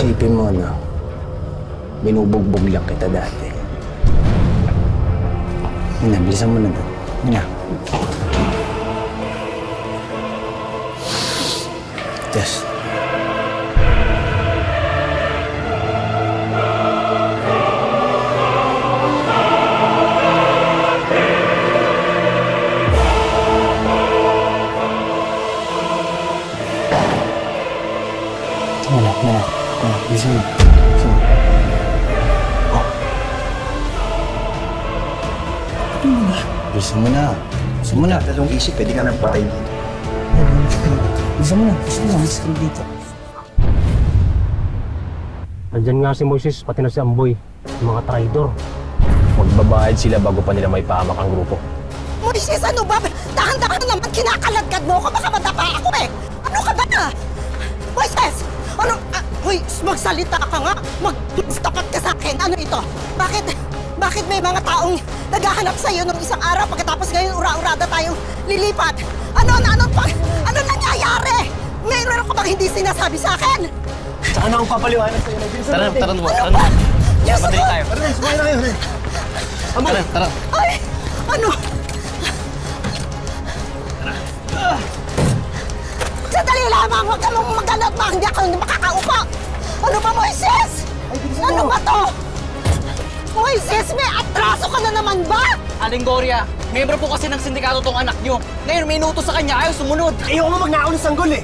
Isipin mo, no? Binubugbog lang kita dati. Mina, bilisan mo na doon. Mina. Yes. Mana, di sini. Sini. Oh. Bisa mo na. Bisa mo na. Dalawang isip, pwede ka nang patay dito. Bisa mo na. Bisa dito. Nandyan nga si Moises, pati na si Amboy. Yung mga traidor. Magbabayad sila bago pa nila may pahamak ang grupo. Moises, ano ba? Dahan-dahan naman kinakaladkad mo ko. Baka madapa ako eh. Ano ka ba na? Moises! Ano? Hoy, magsalita ka nga. Mag-tapat ka sa akin. Ano ito? Bakit may mga taong naghahanap sa'yo nung isang araw pagkatapos ngayon ura-urada tayong lilipat? Ano nangyayari? Mayroon ka bang hindi sinasabi sa akin? Saan na akong papaliwanag sa'yo? Tara. Ano ba? Diyos ko! Tara, sumayin na kayo. Tara. Ay! Ano? Sandali lamang! Huwag ka mong mag-alot na! Hindi ako makakaupo! Ano ba, Moises? Ano ba to? Moises, may atraso ka na naman ba? Aling Gloria, miyembro po kasi ng sindikato tong anak nyo. Ngayon may inutos sa kanya, ayaw sumunod. Ayaw mo magnakaw ng sanggol eh!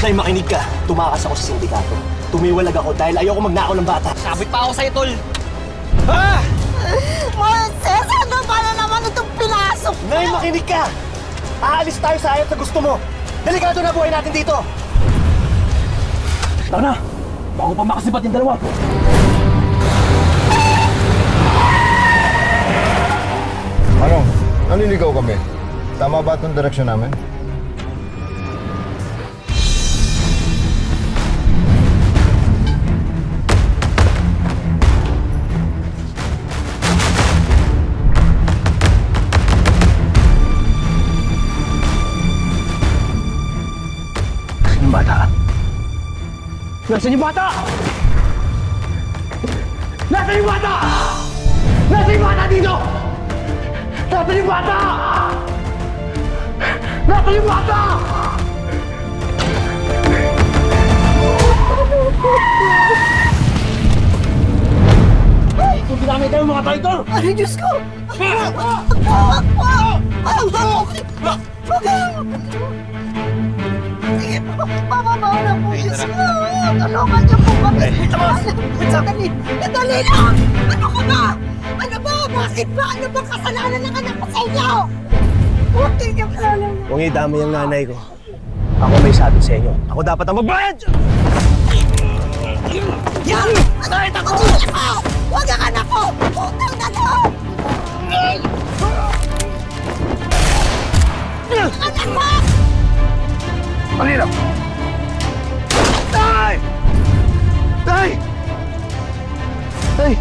Nay, makinig ka. Tumakas ako sa sindikato. Tumiwalag ako dahil ayaw ko magnakaw ng bata. Sabit pa ako sa'yo, tol. Ah! Moises, ano ba na naman itong pinasok mo? Nay, makinig ka! Aalis tayo sa ayat na gusto mo. Delikado na buhay natin dito. Tara na! Bago pa makasibat yung dalawa. Ano? Naniligaw kami. Tama ba itong direksyon namin? Yung bata? Nasaan yung bata? Nasaan yung bata? Nasaan yung bata dito? Nasaan yung bata? Nasaan yung bata? Kung ginamit tayo mga traitor! Ay, Diyos ko! Sige po, bababa na po, Diyos ko! Tulungan niyo po kami! Dali lang! Ano ka ba? Ano ba? Bakit ba? Ano ba kasalanan ng anak ko sa inyo? Huwag kayo kasalanan. Huwag idami ang nanay ko. Ako may sabi sa inyo. Ako dapat ang magbayad! Yan! Ano ako? Huwag ang anak ko! Utang na loob! Anak mo! Malino! Tay! Tay! Tay!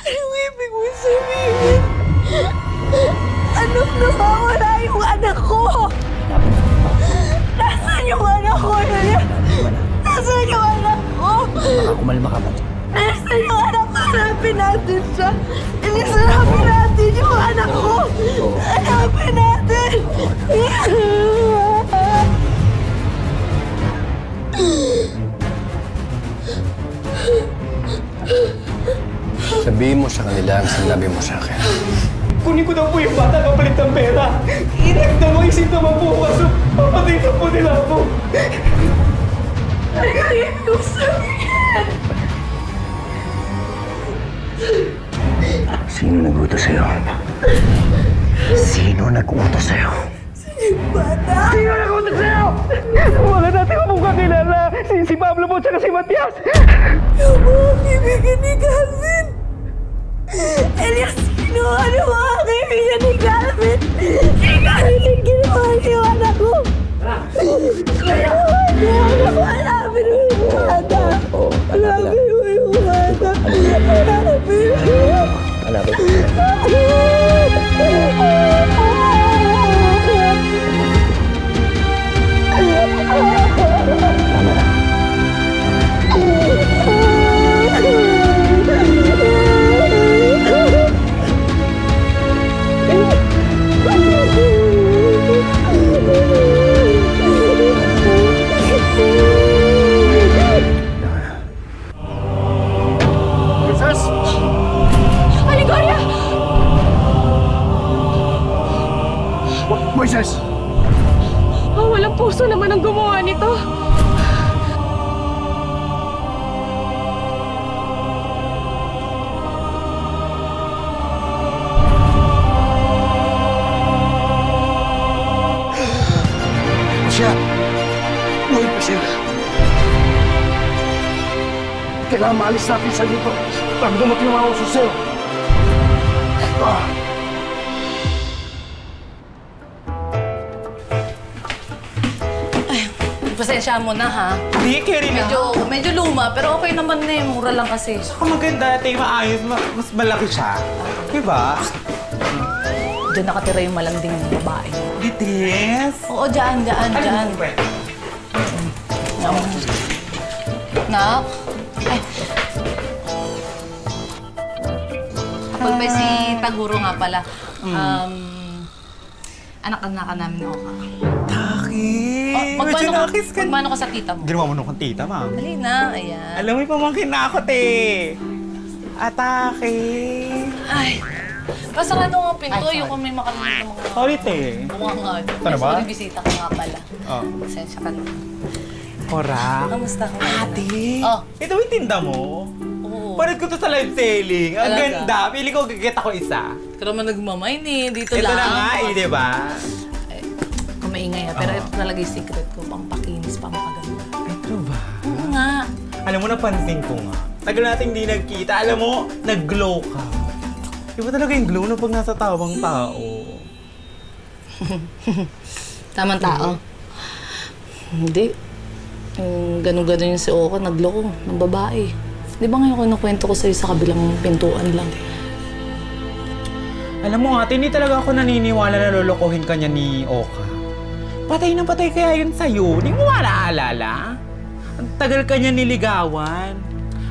Anong ibig mo sabihin? Anong nawawala yung anak ko? Nasaan yung anak ko? Nasaan yung anak ko? Kumalma ka ba? Nasaan yung anak ko? Hanapin natin siya. Hanapin natin yung anak ko. Hanapin natin. Sabihin mo sa kanila ang sinabi mo sa akin. Kunin ko daw po yung bata kapalit ng pera. Inagdamang isip naman po kaso papatay na po nila ako. nag-uutos sa'yo? Bata! Sino nag-uutos sa'yo? Wala natin akong kakilala. Si Pablo po tsaka si Matias. Yung mga kaibigan ni Calvin! Elias, ano mga kaibigan ni Calvin? Si Calvin ginawa niyo anak ko! Ginawa niyo anak ko! Hanapin mo yung anak ko! Hanapin mo yung anak! Hanapin mo! Hanapin. Tama na. Princess! Aligoria! Moises! Walang puso naman ang gumawa nito. Siya! Uy, Priscilla! Kailangan maalis natin sa dito bago dumating ang mga usos sa'yo. Pasensya mo na, ha? Hindi, carry na. Medyo luma, pero okay naman na eh. Mura lang kasi. Kung maganda, tayo maayos, mas malaki siya. Diba? Diyan nakatira yung malanding babae. Dites? Oo, dyan. Nak? Ay. Kapag may si Taguro nga pala, anak-anakan namin ni Oka. Magmano ka sa tita mo? Ginawa mo nung kang tita, ma'am. Dali na, ayan. Alam mo, pamangkin na ako, te. Atake. Ay, pasarado nga ang pinto. Ayoko may makalimutan ng mga... Sorry, te. Bunga nga. Ano ba? Sorry, bisita ka nga pala. Oh. Pasensya ka na. Korak. Kamusta ka? Ate, Oh. ito yung tinda mo? Oo. Panood ko to sa live selling. Ang Talaga? ganda. Pili ko, gagget ako isa. Ito naman nagmamain eh. Dito Ito lang. na nga eh, di ba? Kung maingay pero ito talaga yung secret ko. Pampakinis, pampaganda. Ito ba? Oo nga. Alam mo, napansin ko nga. Tagal natin hindi nagkita. Alam mo, nag-glow ka. Iba talaga yung glow na pag nasa tawang tao. Tamang tao. Hindi. Yung ganun-ganun yung si Oka, nagloko ng babae. Di ba ngayon kung nakwento ko sa'yo sa kabilang pintuan lang? Alam mo ate, hindi talaga ako naniniwala na lolokohin ka niya ni Oka. Patay na patay kaya yun sa'yo. Hindi mo maalala? Ang tagal ka niya niligawan.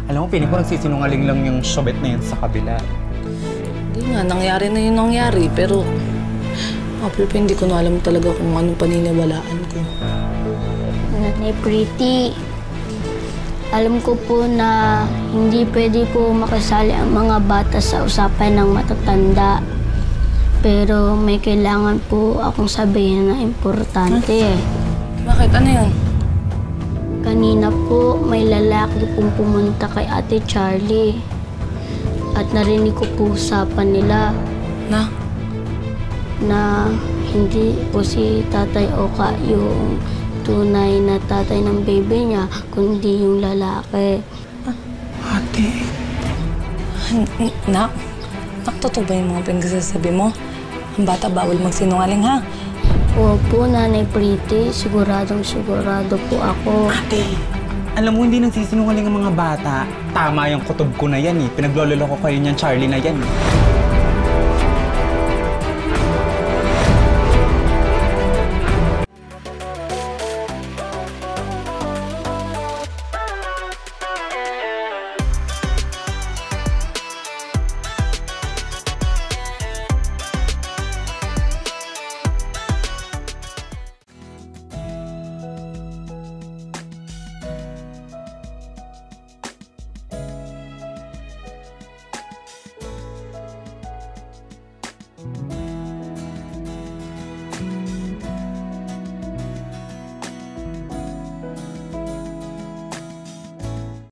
Alam mo, piling ko nagsisinungaling lang yung shobet na yun sa kabila. Hindi nga, nangyari na yun nangyari. Pero, pero hindi ko na alam talaga kung anong paniniwalaan ko. Nanay Pretty, alam ko po na hindi pwede po makasali ang mga bata sa usapan ng matatanda. Pero may kailangan po akong sabihin na importante. Bakit? Ano yun? Kanina po, may lalaki pong pumunta kay Ate Charlie. At narinig ko po usapan nila na hindi po si Tatay Oka yung tunay na tatay ng baby niya, kundi yung lalaki. Ate? Nak, totoo ba yung mga pinagsasabi mo? Ang bata bawal magsinungaling, ha? Opo, Nanay Pretty. Siguradong sigurado po ako. Ate, alam mo hindi nagsisinungaling ang mga bata. Tama yung kutob ko na yan eh. Pinaglololo ko kayo niyan, Charlie na yan eh.